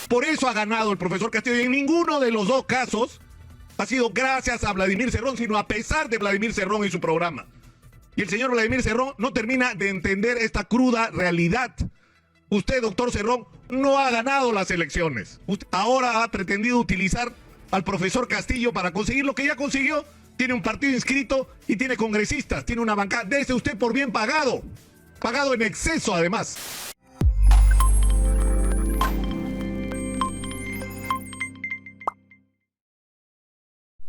Por eso ha ganado el profesor Castillo, y en ninguno de los dos casos ha sido gracias a Vladimir Cerrón, sino a pesar de Vladimir Cerrón y su programa. Y el señor Vladimir Cerrón no termina de entender esta cruda realidad. Usted, doctor Cerrón, no ha ganado las elecciones. Usted ahora ha pretendido utilizar al profesor Castillo para conseguir lo que ya consiguió. Tiene un partido inscrito y tiene congresistas, tiene una bancada. Dese usted por bien pagado en exceso además.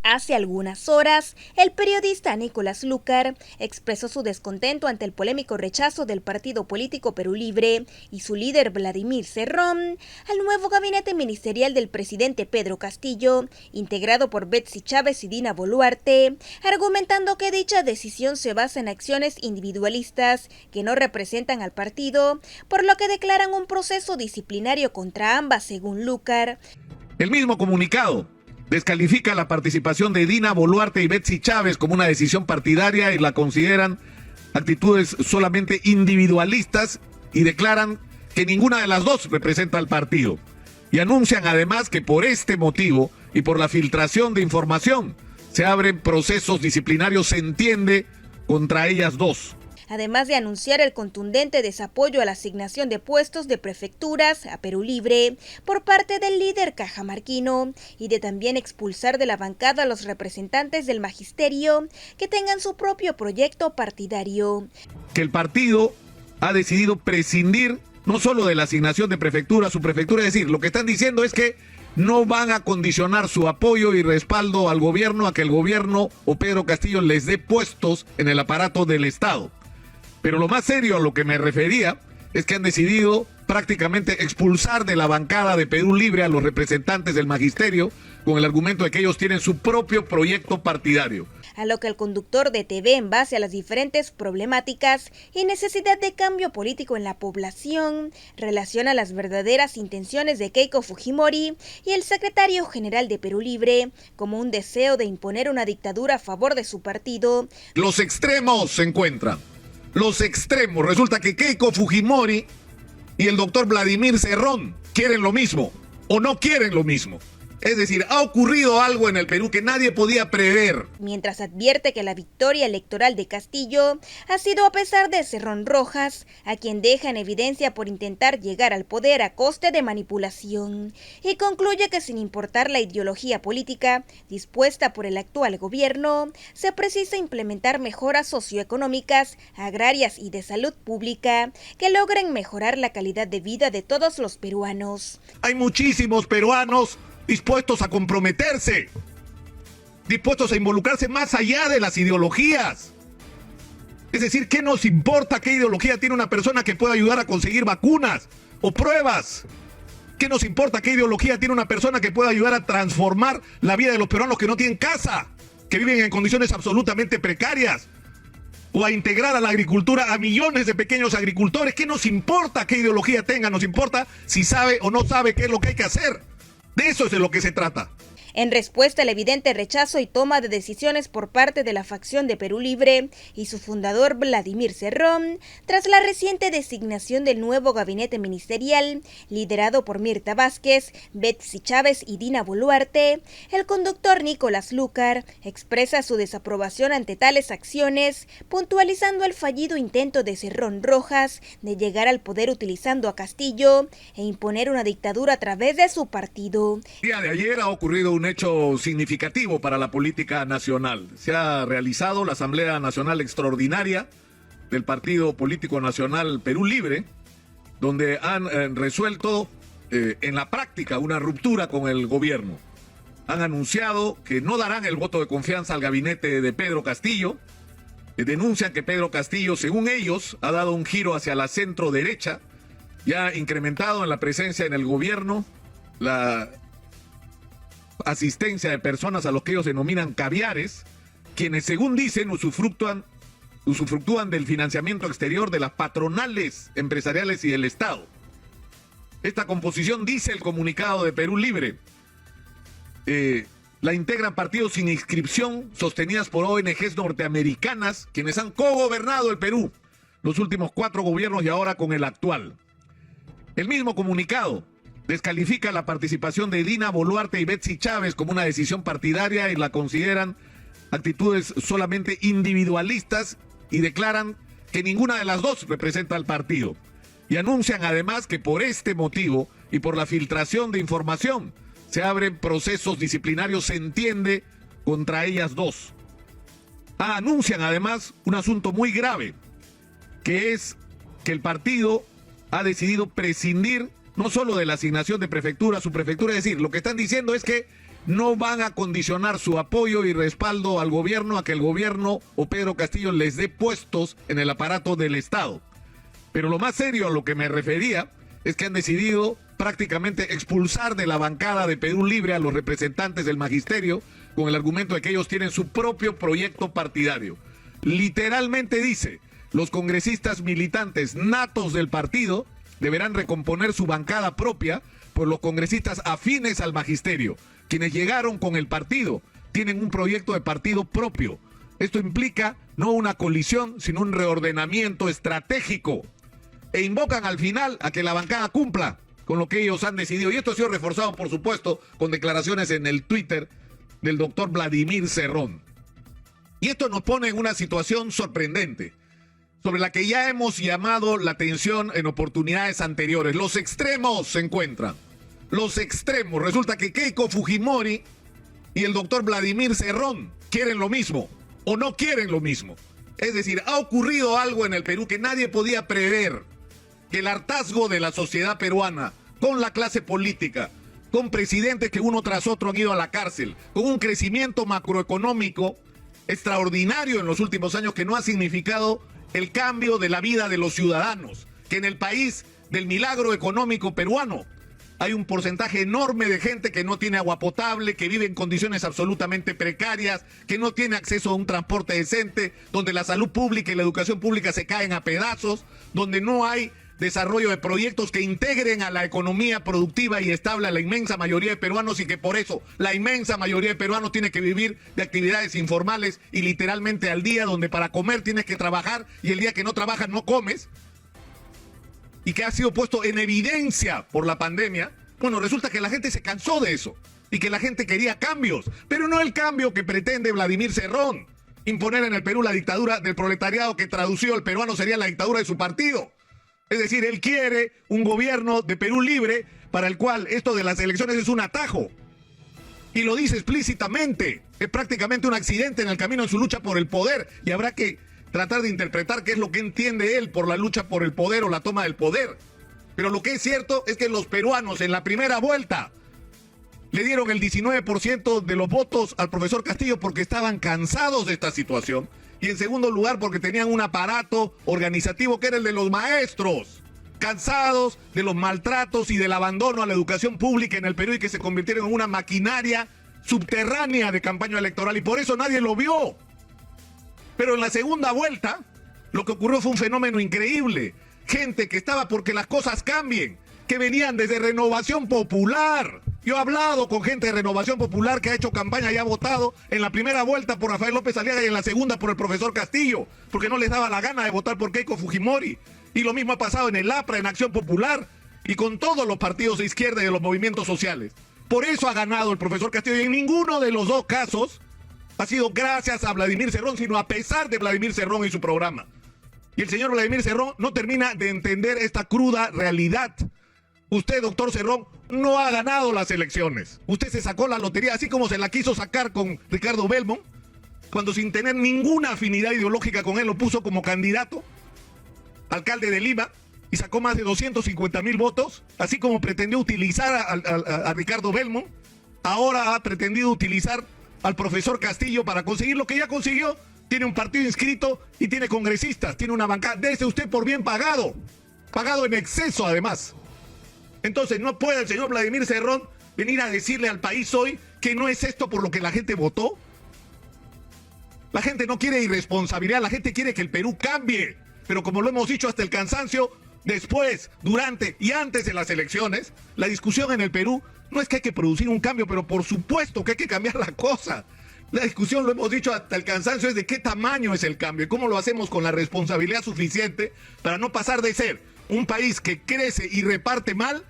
Hace algunas horas, el periodista Nicolás Lúcar expresó su descontento ante el polémico rechazo del partido político Perú Libre y su líder Vladimir Cerrón al nuevo gabinete ministerial del presidente Pedro Castillo, integrado por Betsy Chávez y Dina Boluarte, argumentando que dicha decisión se basa en acciones individualistas que no representan al partido, por lo que declaran un proceso disciplinario contra ambas, según Lúcar. El mismo comunicado descalifica la participación de Dina Boluarte y Betsy Chávez como una decisión partidaria y la consideran actitudes solamente individualistas y declaran que ninguna de las dos representa al partido. Y anuncian además que por este motivo y por la filtración de información se abren procesos disciplinarios, se entiende, contra ellas dos. Además de anunciar el contundente desapoyo a la asignación de puestos de prefecturas a Perú Libre por parte del líder cajamarquino y de también expulsar de la bancada a los representantes del magisterio que tengan su propio proyecto partidario. Que el partido ha decidido prescindir no solo de la asignación de prefectura, su prefectura, es decir, lo que están diciendo es que no van a condicionar su apoyo y respaldo al gobierno a que el gobierno o Pedro Castillo les dé puestos en el aparato del Estado. Pero lo más serio a lo que me refería es que han decidido prácticamente expulsar de la bancada de Perú Libre a los representantes del magisterio con el argumento de que ellos tienen su propio proyecto partidario. A lo que el conductor de TV, en base a las diferentes problemáticas y necesidad de cambio político en la población, relaciona las verdaderas intenciones de Keiko Fujimori y el secretario general de Perú Libre como un deseo de imponer una dictadura a favor de su partido. Los extremos se encuentran. Los extremos. Resulta que Keiko Fujimori y el doctor Vladimir Cerrón quieren lo mismo o no quieren lo mismo. Es decir, ha ocurrido algo en el Perú que nadie podía prever. Mientras advierte que la victoria electoral de Castillo ha sido a pesar de Cerrón Rojas, a quien deja en evidencia por intentar llegar al poder a coste de manipulación, y concluye que sin importar la ideología política dispuesta por el actual gobierno, se precisa implementar mejoras socioeconómicas, agrarias y de salud pública que logren mejorar la calidad de vida de todos los peruanos. Hay muchísimos peruanos dispuestos a comprometerse, dispuestos a involucrarse más allá de las ideologías. Es decir, ¿qué nos importa qué ideología tiene una persona que pueda ayudar a conseguir vacunas o pruebas? ¿Qué nos importa qué ideología tiene una persona que pueda ayudar a transformar la vida de los peruanos que no tienen casa, que viven en condiciones absolutamente precarias? O a integrar a la agricultura a millones de pequeños agricultores. ¿Qué nos importa qué ideología tenga? Nos importa si sabe o no sabe qué es lo que hay que hacer. De eso es de lo que se trata. En respuesta al evidente rechazo y toma de decisiones por parte de la facción de Perú Libre y su fundador Vladimir Cerrón, tras la reciente designación del nuevo gabinete ministerial, liderado por Mirta Vázquez, Betsy Chávez y Dina Boluarte, el conductor Nicolás Lúcar expresa su desaprobación ante tales acciones, puntualizando el fallido intento de Cerrón Rojas de llegar al poder utilizando a Castillo e imponer una dictadura a través de su partido. El día de ayer ha ocurrido un hecho significativo para la política nacional. Se ha realizado la Asamblea Nacional Extraordinaria del Partido Político Nacional Perú Libre, donde han resuelto en la práctica una ruptura con el gobierno. Han anunciado que no darán el voto de confianza al gabinete de Pedro Castillo. Denuncian que Pedro Castillo, según ellos, ha dado un giro hacia la centro derecha y ha incrementado en la presencia en el gobierno la asistencia de personas a los que ellos denominan caviares, quienes según dicen usufructúan del financiamiento exterior de las patronales empresariales y del Estado. Esta composición, dice el comunicado de Perú Libre, la integran partidos sin inscripción sostenidas por ONGs norteamericanas, quienes han cogobernado el Perú los últimos 4 gobiernos y ahora con el actual. El mismo comunicado descalifica la participación de Dina Boluarte y Betsy Chávez como una decisión partidaria y la consideran actitudes solamente individualistas y declaran que ninguna de las dos representa al partido. Y anuncian además que por este motivo y por la filtración de información se abren procesos disciplinarios, se entiende, contra ellas dos. Anuncian además un asunto muy grave, que es que el partido ha decidido prescindir no solo de la asignación de prefectura, subprefectura, es decir, lo que están diciendo es que no van a condicionar su apoyo y respaldo al gobierno a que el gobierno o Pedro Castillo les dé puestos en el aparato del Estado. Pero lo más serio a lo que me refería es que han decidido prácticamente expulsar de la bancada de Perú Libre a los representantes del magisterio con el argumento de que ellos tienen su propio proyecto partidario. Literalmente dice, los congresistas militantes natos del partido deberán recomponer su bancada propia por los congresistas afines al magisterio. Quienes llegaron con el partido tienen un proyecto de partido propio. Esto implica no una colisión, sino un reordenamiento estratégico. E invocan al final a que la bancada cumpla con lo que ellos han decidido. Y esto ha sido reforzado, por supuesto, con declaraciones en el Twitter del doctor Vladimir Cerrón. Y esto nos pone en una situación sorprendente, sobre la que ya hemos llamado la atención en oportunidades anteriores. Los extremos se encuentran. Los extremos. Resulta que Keiko Fujimori y el doctor Vladimir Cerrón quieren lo mismo o no quieren lo mismo. Es decir, ha ocurrido algo en el Perú que nadie podía prever. Que el hartazgo de la sociedad peruana con la clase política, con presidentes que uno tras otro han ido a la cárcel, con un crecimiento macroeconómico extraordinario en los últimos años que no ha significado el cambio de la vida de los ciudadanos, que en el país del milagro económico peruano hay un porcentaje enorme de gente que no tiene agua potable, que vive en condiciones absolutamente precarias, que no tiene acceso a un transporte decente, donde la salud pública y la educación pública se caen a pedazos, donde no hay desarrollo de proyectos que integren a la economía productiva y estable a la inmensa mayoría de peruanos, y que por eso la inmensa mayoría de peruanos tiene que vivir de actividades informales y literalmente al día, donde para comer tienes que trabajar y el día que no trabajas no comes, y que ha sido puesto en evidencia por la pandemia. Bueno, resulta que la gente se cansó de eso y que la gente quería cambios, pero no el cambio que pretende Vladimir Cerrón, imponer en el Perú la dictadura del proletariado, que traducido al peruano sería la dictadura de su partido. Es decir, él quiere un gobierno de Perú Libre para el cual esto de las elecciones es un atajo. Y lo dice explícitamente. Es prácticamente un accidente en el camino en su lucha por el poder. Y habrá que tratar de interpretar qué es lo que entiende él por la lucha por el poder o la toma del poder. Pero lo que es cierto es que los peruanos en la primera vuelta le dieron el 19% de los votos al profesor Castillo porque estaban cansados de esta situación. Y en segundo lugar porque tenían un aparato organizativo que era el de los maestros, cansados de los maltratos y del abandono a la educación pública en el Perú, y que se convirtieron en una maquinaria subterránea de campaña electoral, y por eso nadie lo vio. Pero en la segunda vuelta lo que ocurrió fue un fenómeno increíble. Gente que estaba porque las cosas cambien, que venían desde Renovación Popular. Yo he hablado con gente de Renovación Popular que ha hecho campaña y ha votado en la primera vuelta por Rafael López Aliaga y en la segunda por el profesor Castillo, porque no les daba la gana de votar por Keiko Fujimori. Y lo mismo ha pasado en el APRA, en Acción Popular, y con todos los partidos de izquierda y de los movimientos sociales. Por eso ha ganado el profesor Castillo, y en ninguno de los dos casos ha sido gracias a Vladimir Cerrón, sino a pesar de Vladimir Cerrón y su programa. Y el señor Vladimir Cerrón no termina de entender esta cruda realidad. Usted, doctor Cerrón, no ha ganado las elecciones. Usted se sacó la lotería, así como se la quiso sacar con Ricardo Belmont, cuando sin tener ninguna afinidad ideológica con él lo puso como candidato, alcalde de Lima, y sacó más de 250,000 votos, así como pretendió utilizar a Ricardo Belmont. Ahora ha pretendido utilizar al profesor Castillo para conseguir lo que ya consiguió. Tiene un partido inscrito y tiene congresistas, tiene una bancada. Dese usted por bien pagado en exceso además. Entonces no puede el señor Vladimir Cerrón venir a decirle al país hoy que no es esto por lo que la gente votó. La gente no quiere irresponsabilidad, la gente quiere que el Perú cambie. Pero como lo hemos dicho hasta el cansancio, después, durante y antes de las elecciones, la discusión en el Perú no es que hay que producir un cambio, pero por supuesto que hay que cambiar la cosa. La discusión, lo hemos dicho hasta el cansancio, es de qué tamaño es el cambio y cómo lo hacemos con la responsabilidad suficiente para no pasar de ser un país que crece y reparte mal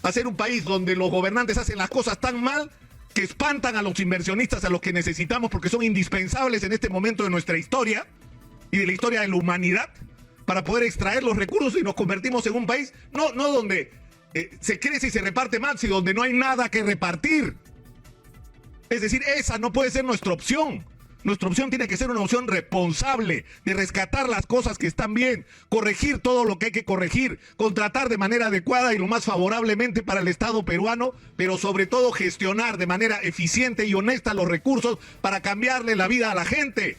a ser un país donde los gobernantes hacen las cosas tan mal que espantan a los inversionistas a los que necesitamos porque son indispensables en este momento de nuestra historia y de la historia de la humanidad para poder extraer los recursos y nos convertimos en un país no donde se crece y se reparte mal, sino donde no hay nada que repartir. Es decir, esa no puede ser nuestra opción. Nuestra opción tiene que ser una opción responsable, de rescatar las cosas que están bien, corregir todo lo que hay que corregir, contratar de manera adecuada y lo más favorablemente para el Estado peruano, pero sobre todo gestionar de manera eficiente y honesta los recursos para cambiarle la vida a la gente.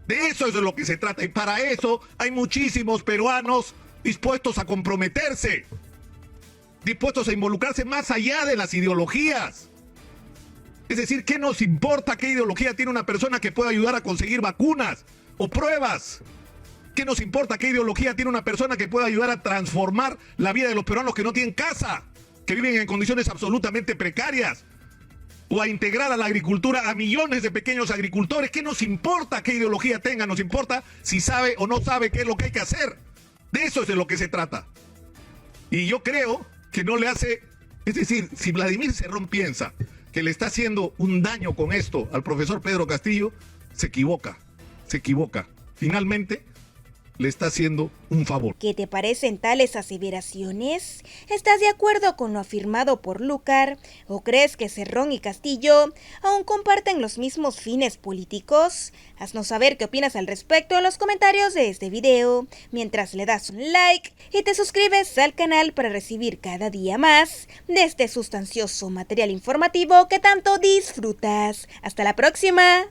De eso es de lo que se trata y para eso hay muchísimos peruanos dispuestos a comprometerse, dispuestos a involucrarse más allá de las ideologías. Es decir, ¿qué nos importa qué ideología tiene una persona que pueda ayudar a conseguir vacunas o pruebas? ¿Qué nos importa qué ideología tiene una persona que pueda ayudar a transformar la vida de los peruanos que no tienen casa, que viven en condiciones absolutamente precarias? O a integrar a la agricultura a millones de pequeños agricultores. ¿Qué nos importa qué ideología tenga? Nos importa si sabe o no sabe qué es lo que hay que hacer. De eso es de lo que se trata. Y yo creo que no le hace... Es decir, si Vladimir Cerrón piensa que le está haciendo un daño con esto al profesor Pedro Castillo, se equivoca. Finalmente, le está haciendo un favor. ¿Qué te parecen tales aseveraciones? ¿Estás de acuerdo con lo afirmado por Lucar? ¿O crees que Cerrón y Castillo aún comparten los mismos fines políticos? Haznos saber qué opinas al respecto en los comentarios de este video, mientras le das un like y te suscribes al canal para recibir cada día más de este sustancioso material informativo que tanto disfrutas. ¡Hasta la próxima!